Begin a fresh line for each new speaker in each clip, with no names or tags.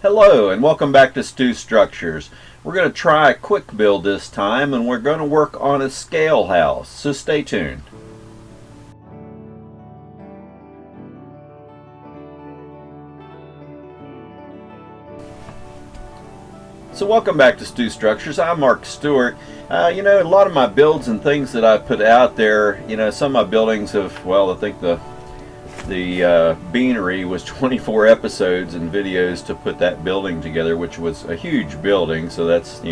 Hello and welcome back to Stu Structures. We're going to try a quick build this time and we're going to work on a scale house, so stay tuned. So welcome back to Stu Structures. I'm Mark Stewart. A lot of my builds and things that I put out there, some of my buildings have, well, I think the beanery was 24 episodes and videos to put that building together, which was a huge building, so that's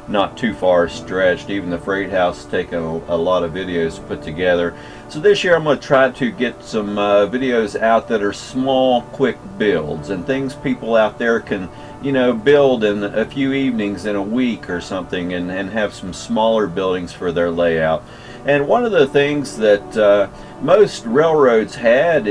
not too far stretched. Even the freight house has taken a lot of videos to put together. So this year I'm going to try to get some videos out that are small, quick builds and things people out there can build in a few evenings in a week or something, and have some smaller buildings for their layout. And one of the things that most railroads had,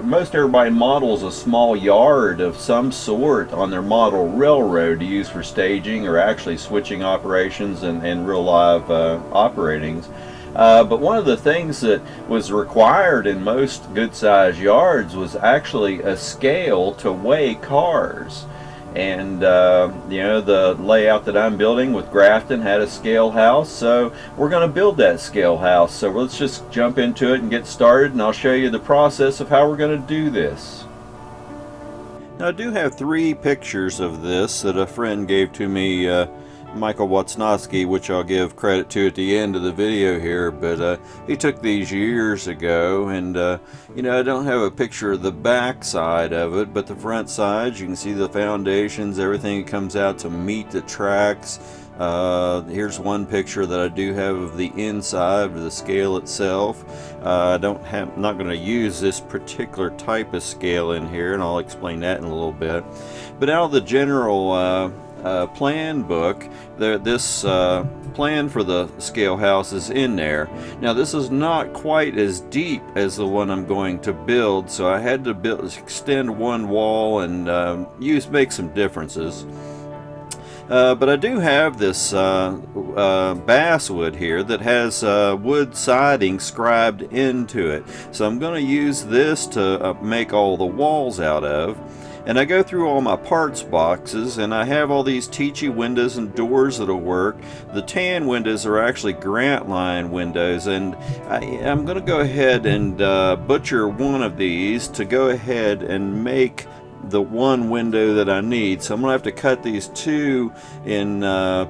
most everybody models a small yard of some sort on their model railroad to use for staging or actually switching operations and real live operatings. But one of the things that was required in most good-sized yards was actually a scale to weigh cars. And the layout that I'm building with Grafton had a scale house, so we're going to build that scale house. So let's just jump into it and get started, and I'll show you the process of how we're going to do this. Now, I do have 3 pictures of this that a friend gave to me, Michael Watsnowski, which I'll give credit to at the end of the video here, but he took these years ago, and I don't have a picture of the back side of it, but the front side, you can see the foundations, everything comes out to meet the tracks. Here's one picture that I do have of the inside of the scale itself. I'm not going to use this particular type of scale in here, and I'll explain that in a little bit. But out of the general plan book, this plan for the scale house is in there. Now, this is not quite as deep as the one I'm going to build, so I had to extend one wall and make some differences. But I do have this basswood here that has wood siding scribed into it, so I'm going to use this to make all the walls out of. And I go through all my parts boxes, and I have all these Tichy windows and doors that'll work. The tan windows are actually Grant Line windows, and I'm going to go ahead and butcher one of these to go ahead and make the one window that I need. So I'm gonna have to cut these 2 in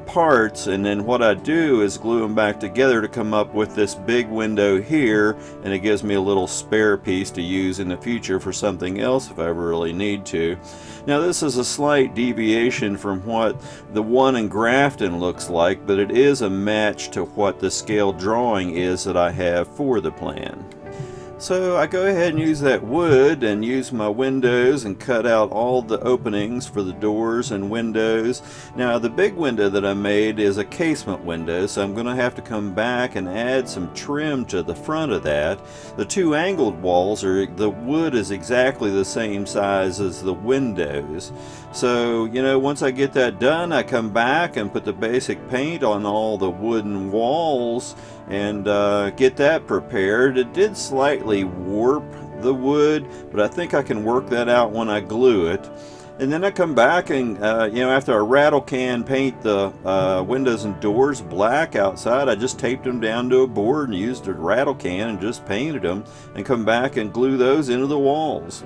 parts, and then what I do is glue them back together to come up with this big window here, and it gives me a little spare piece to use in the future for something else if I ever really need to. Now, this is a slight deviation from what the one in Grafton looks like, but it is a match to what the scale drawing is that I have for the plan. So I go ahead and use that wood and use my windows and cut out all the openings for the doors and windows. Now, the big window that I made is a casement window, so I'm going to have to come back and add some trim to the front of that. The 2 angled walls, the wood is exactly the same size as the windows. So, once I get that done, I come back and put the basic paint on all the wooden walls and get that prepared. It did slightly warp the wood, but I think I can work that out when I glue it. And then I come back and, after I rattle can paint the windows and doors black outside, I just taped them down to a board and used a rattle can and just painted them, and come back and glue those into the walls.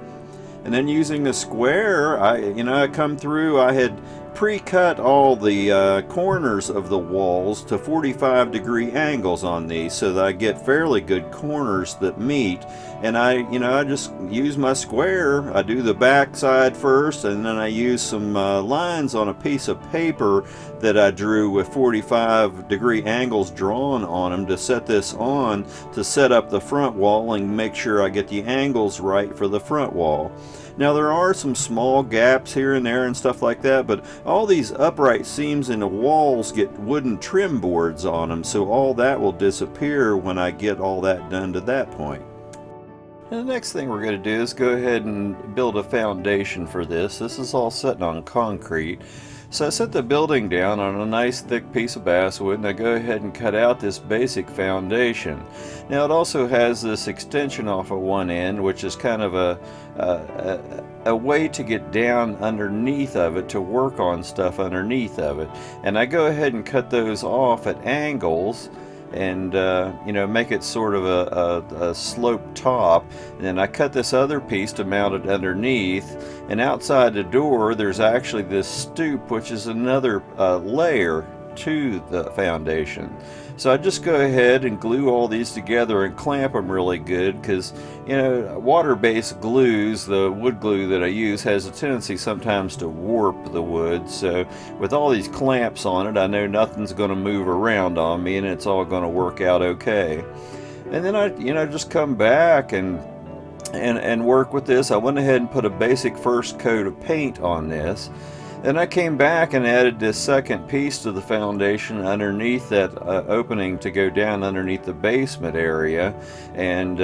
And then using the square, I come through, I had pre-cut all the corners of the walls to 45-degree angles on these, so that I get fairly good corners that meet. And I just use my square. I do the back side first, and then I use some lines on a piece of paper that I drew with 45-degree angles drawn on them to set this on, to set up the front wall and make sure I get the angles right for the front wall. Now, there are some small gaps here and there and stuff like that, but all these upright seams in the walls get wooden trim boards on them, so all that will disappear when I get all that done to that point. And the next thing we're going to do is go ahead and build a foundation for this. This is all sitting on concrete. So I set the building down on a nice thick piece of basswood, and I go ahead and cut out this basic foundation. Now it also has this extension off of one end, which is kind of a way to get down underneath of it, to work on stuff underneath of it. And I go ahead and cut those off at angles and you know, make it sort of a slope top. And then I cut this other piece to mount it underneath, and outside the door there's actually this stoop, which is another layer to the foundation. So I just go ahead and glue all these together and clamp them really good, because you know, water-based glues, the wood glue that I use, has a tendency sometimes to warp the wood. So with all these clamps on it, I know nothing's going to move around on me, and it's all going to work out okay. And then I, you know, just come back and work with this. I went ahead and put a basic first coat of paint on this. Then I came back and added this second piece to the foundation underneath that opening to go down underneath the basement area. And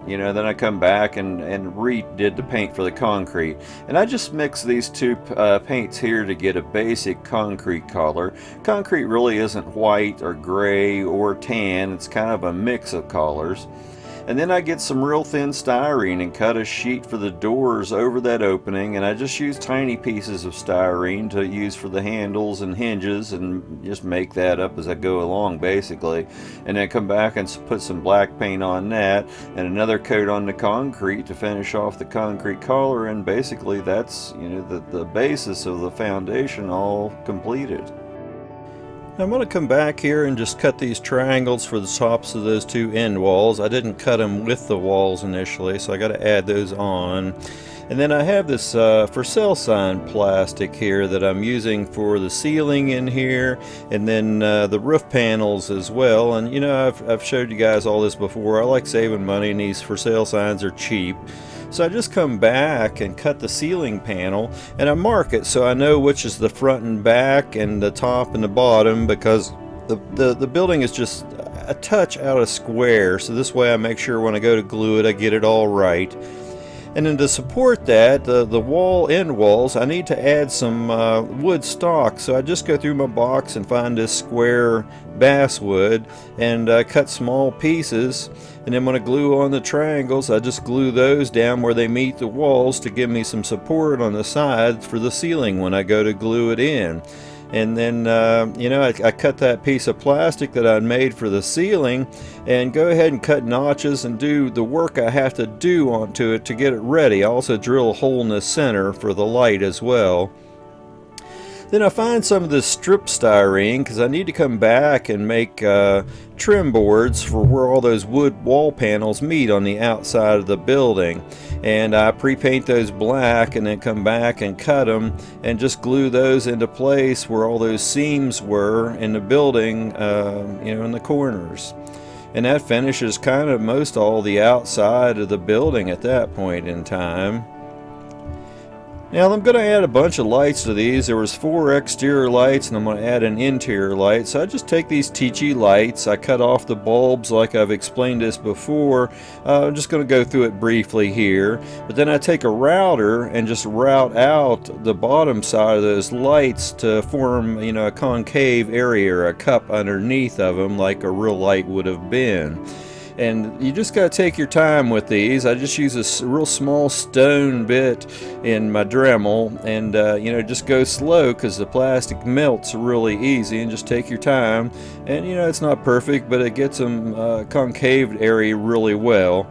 you know, then I come back and redid the paint for the concrete. And I just mixed these two paints here to get a basic concrete color. Concrete really isn't white or gray or tan. It's kind of a mix of colors. And then I get some real thin styrene and cut a sheet for the doors over that opening, and I just use tiny pieces of styrene to use for the handles and hinges, and just make that up as I go along basically. And then come back and put some black paint on that, and another coat on the concrete to finish off the concrete color, and basically that's, you know, the basis of the foundation all completed. I'm going to come back here and just cut these triangles for the tops of those two end walls. I didn't cut them with the walls initially, so I got to add those on. And then I have this for sale sign plastic here that I'm using for the ceiling in here, and then the roof panels as well. And you know, I've showed you guys all this before. I like saving money, and these for sale signs are cheap. So I just come back and cut the ceiling panel, and I mark it so I know which is the front and back and the top and the bottom, because the building is just a touch out of square. So this way I make sure when I go to glue it, I get it all right. And then to support that, the wall end walls, I need to add some wood stock. So I just go through my box and find this square basswood and cut small pieces. And then when I glue on the triangles, I just glue those down where they meet the walls to give me some support on the sides for the ceiling when I go to glue it in. And then, you know, I cut that piece of plastic that I'd made for the ceiling and go ahead and cut notches and do the work I have to do onto it to get it ready. I also drill a hole in the center for the light as well. Then I find some of this strip styrene because I need to come back and make trim boards for where all those wood wall panels meet on the outside of the building. And I pre-paint those black and then come back and cut them and just glue those into place where all those seams were in the building, you know, in the corners. And that finishes kind of most all the outside of the building at that point in time. Now I'm going to add a bunch of lights to these. There was 4 exterior lights, and I'm going to add an interior light. So I just take these TG lights, I cut off the bulbs like I've explained this before. I'm just going to go through it briefly here. But then I take a router and just route out the bottom side of those lights to form, you know, a concave area or a cup underneath of them like a real light would have been. And you just got to take your time with these. I just use a real small stone bit in my Dremel, and you know, just go slow because the plastic melts really easy, and just take your time. And you know, it's not perfect, but it gets them concave area really well.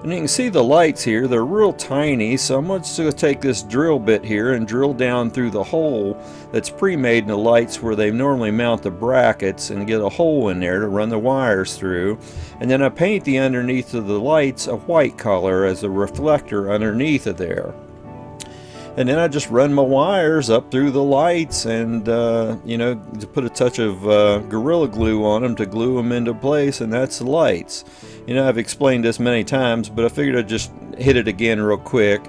And you can see the lights here, they're real tiny, so I'm just going to take this drill bit here and drill down through the hole that's pre-made in the lights where they normally mount the brackets, and get a hole in there to run the wires through. And then I paint the underneath of the lights a white color as a reflector underneath of there. And then I just run my wires up through the lights and, you know, to put a touch of Gorilla Glue on them to glue them into place, and that's the lights. You know, I've explained this many times, but I figured I'd just hit it again real quick.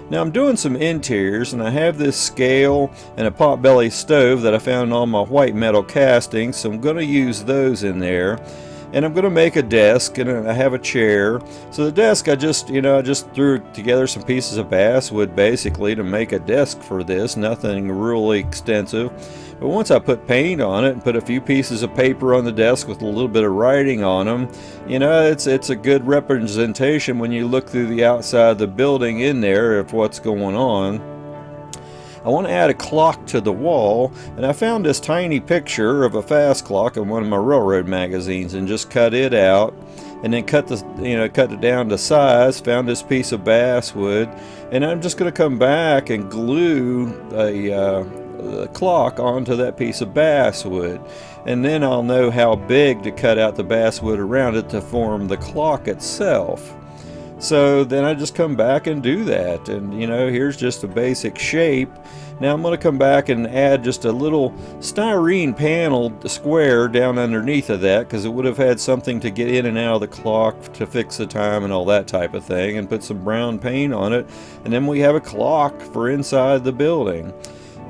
Now I'm doing some interiors, and I have this scale and a potbelly stove that I found on my white metal castings, so I'm going to use those in there.
and I'm going to make a desk, and I have a chair. So the desk, I just threw together some pieces of basswood basically to make a desk for this. Nothing really extensive. But once I put paint on it and put a few pieces of paper on the desk with a little bit of writing on them, it's a good representation when you look through the outside of the building in there of what's going on. I want to add a clock to the wall, and I found this tiny picture of a fast clock in one of my railroad magazines and just cut it out, and then cut it down to size. Found this piece of basswood, and I'm just going to come back and glue a clock onto that piece of basswood, and then I'll know how big to cut out the basswood around it to form the clock itself. So then I just come back and do that, and here's just a basic shape. Now I'm going to come back and add just a little styrene paneled square down underneath of that, because it would have had something to get in and out of the clock to fix the time and all that type of thing, and put some brown paint on it, and then we have a clock for inside the building.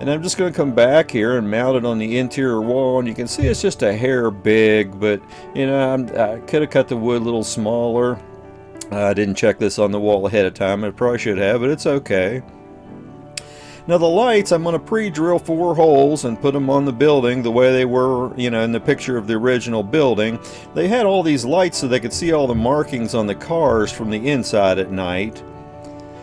And I'm just going to come back here and mount it on the interior wall, and you can see it's just a hair big, but I could have cut the wood a little smaller. I didn't check this on the wall ahead of time. I probably should have, but it's okay. Now the lights, I'm going to pre-drill 4 holes and put them on the building the way they were, in the picture of the original building. They had all these lights so they could see all the markings on the cars from the inside at night.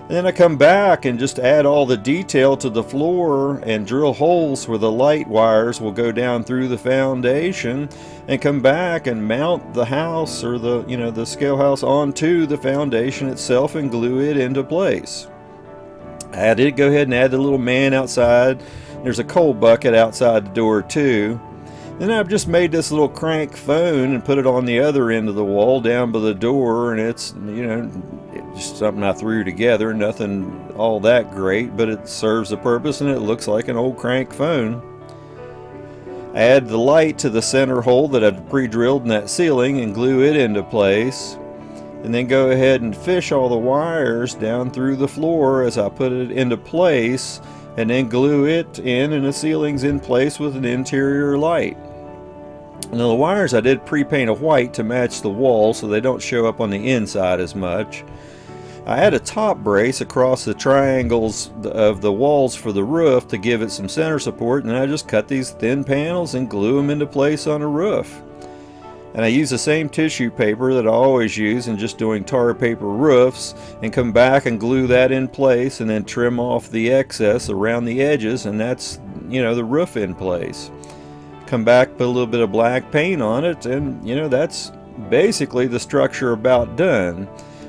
And then I come back and just add all the detail to the floor and drill holes where the light wires will go down through the foundation, and come back and mount the house, or the scale house, onto the foundation itself and glue it into place. I did go ahead and add the little man outside. There's a coal bucket outside the door too. Then I've just made this little crank phone and put it on the other end of the wall down by the door, and it's just something I threw together, nothing all that great, but it serves a purpose and it looks like an old crank phone. Add the light to the center hole that I've pre-drilled in that ceiling and glue it into place, and then go ahead and fish all the wires down through the floor as I put it into place, and then glue it in, and the ceiling's in place with an interior light. Now the wires I did pre-paint a white to match the wall so they don't show up on the inside as much. I add a top brace across the triangles of the walls for the roof to give it some center support, and I just cut these thin panels and glue them into place on the roof. And I use the same tissue paper that I always use in just doing tar paper roofs, and come back and glue that in place, and then trim off the excess around the edges, and that's the roof in place. Come back, put a little bit of black paint on it, and that's basically the structure about done.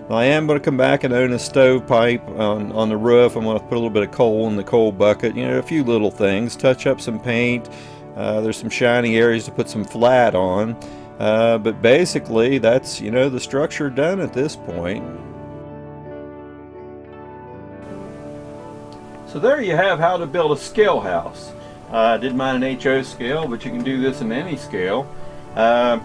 Now, I am going to come back and own a stovepipe on the roof. I'm going to put a little bit of coal in the coal bucket, a few little things, touch up some paint. There's some shiny areas to put some flat on, but basically that's the structure done at this point. So there you have how to build a scale house. I did mine in HO scale, but you can do this in any scale. I'd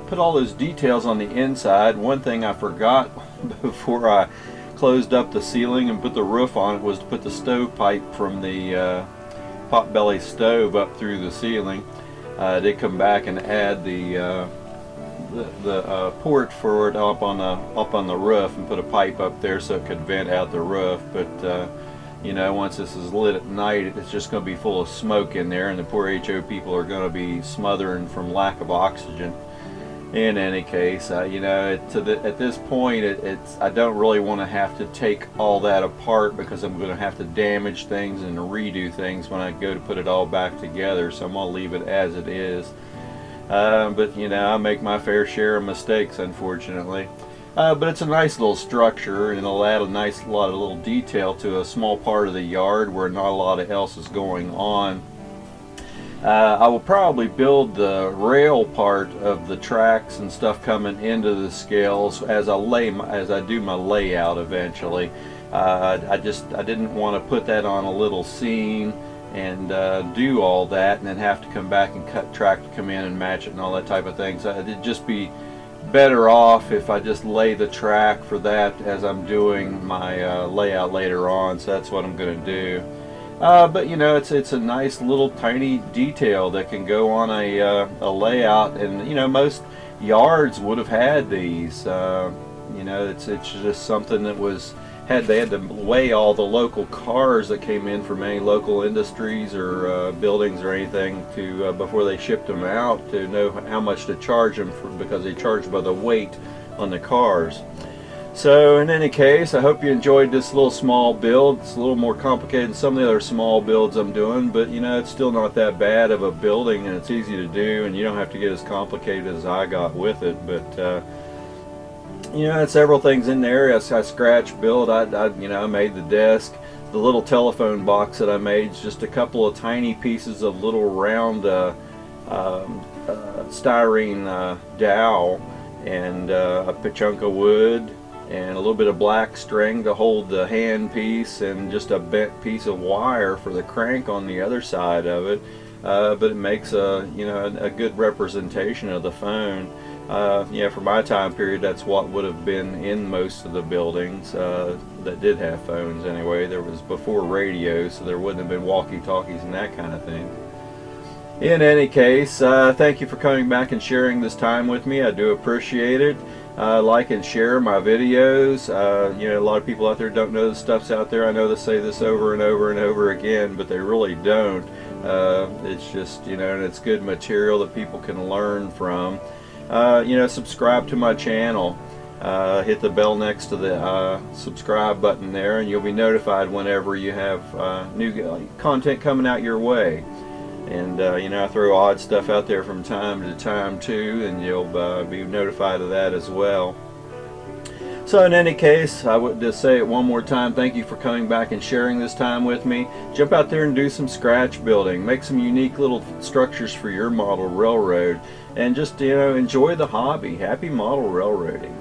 put all those details on the inside. One thing I forgot before I closed up the ceiling and put the roof on it was to put the stovepipe from the potbelly stove up through the ceiling. I did come back and add the port for it up on the roof, and put a pipe up there so it could vent out the roof. But once this is lit at night, it's just going to be full of smoke in there, and the poor HO people are going to be smothering from lack of oxygen. In any case, at this point, I don't really want to have to take all that apart, because I'm going to have to damage things and redo things when I go to put it all back together. So I'm going to leave it as it is. But I make my fair share of mistakes, unfortunately. But it's a nice little structure, and it'll add a lot of little detail to a small part of the yard where not a lot else is going on. I will probably build the rail part of the tracks and stuff coming into the scales as I do my layout eventually. I didn't want to put that on a little scene and do all that and then have to come back and cut track to come in and match it and all that type of thing. So it'd just be better off if I just lay the track for that as I'm doing my layout later on. So that's what I'm going to do.
But you know, it's a nice little tiny detail that can go on a layout, and you know, most yards would have had these. You know, it's just something that they had to weigh all the local cars that came in from any local industries or buildings or anything to before they shipped them out, to know how much to charge them for, because they charge by the weight on the cars. So in any case, I hope you enjoyed this little small build. It's a little more complicated than some of the other small builds I'm doing, but you know, it's still not that bad of a building, and it's easy to do, and you don't have to get as complicated as I got with it. But you know, several things in there. I scratch build. I made the desk. The little telephone box that I made is just a couple of tiny pieces of little round styrene dowel, and a chunk of wood, and a little bit of black string to hold the hand piece, and just a bent piece of wire for the crank on the other side of it. But it makes a good representation of the phone. Yeah, for my time period, that's what would have been in most of the buildings that did have phones anyway. There was before radio, so there wouldn't have been walkie-talkies and that kind of thing. In any case, thank you for coming back and sharing this time with me. I do appreciate it. Like and share my videos. You know, a lot of people out there don't know the stuff's out there. I know they say this over and over and over again, but they really don't. It's just, you know, and it's good material that people can learn from. You know, subscribe to my channel. Hit the bell next to the subscribe button there, and you'll be notified whenever you have new content coming out your way. And you know, I throw odd stuff out there from time to time too, and you'll be notified of that as well. So in any case, I would just say it one more time, thank you for coming back and sharing this time with me. Jump out there and do some scratch building. Make some unique little structures for your model railroad, and just, you know, enjoy the hobby. Happy model railroading.